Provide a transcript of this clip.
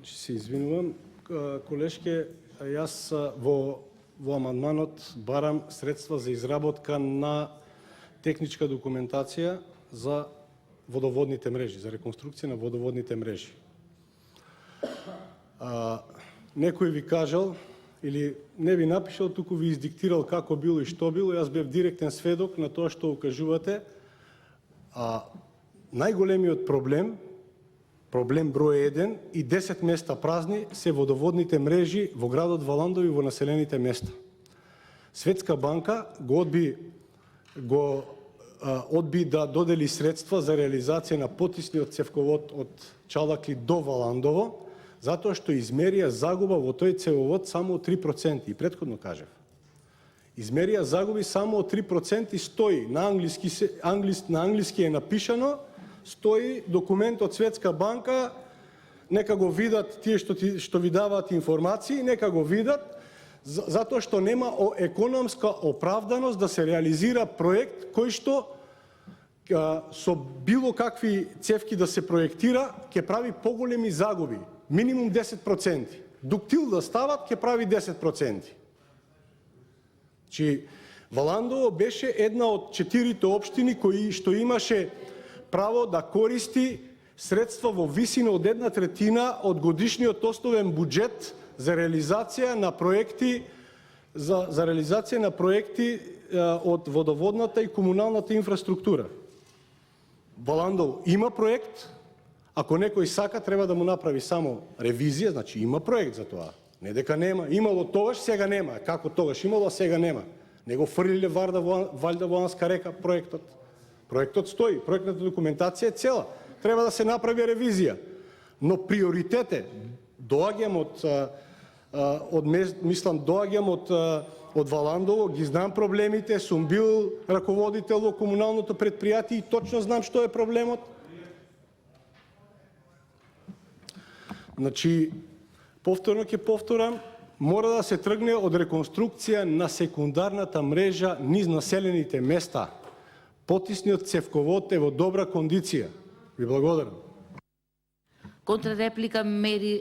Се извинувам, колешке, јас во амандманот барам средства за изработка на техничка документација за водоводните мрежи, за реконструкција на водоводните мрежи. Некој ви кажал, или не ви напишал, туку ви издиктирал како било и што било, јас бев директен сведок на тоа што укажувате. Најголемиот проблем број 1 и 10 места празни се водоводните мрежи во градот Валандово и во населените места. Светска банка одби да додели средства за реализација на потисниот цевковод од Чалаки до Валандово, затоа што измерија загуба во тој цевовод само 3%, и претходно кажав. Измерија загуби само 3%, стои на англиски е напишано, стои документ од Светска банка, нека го видат тие што ви даваат информации, нека го видат, затоа што нема економска оправданост да се реализира проект кој што со било какви цевки да се проектира, ќе прави поголеми загуби, минимум 10%. Дуктил да стават, ќе прави 10%. Валандово беше една од 4 општини кои што имаше право да користи средства во висина од 1/3 од годишниот основен буџет за реализација на проекти од водоводната и комуналната инфраструктура. Валандово има проект, ако некој сака треба да му направи само ревизија, значи има проект за тоа. Не дека нема, имало тогаш, сега нема. Како тогаш имало, а сега нема. Не го фрлиле валјда во Анска река проектот. Проектот стои, проектната документација е цела. Треба да се направи ревизија. Но приоритет е, доаѓам од Валандово, ги знам проблемите, сум бил раководител во комуналното претпријатие и точно знам што е проблемот. Значи, повторно ќе повторам, мора да се тргне од реконструкција на секундарната мрежа низ населените места. Потисниот цевковод е во добра кондиција. Ви благодарам. Контрареплика Мери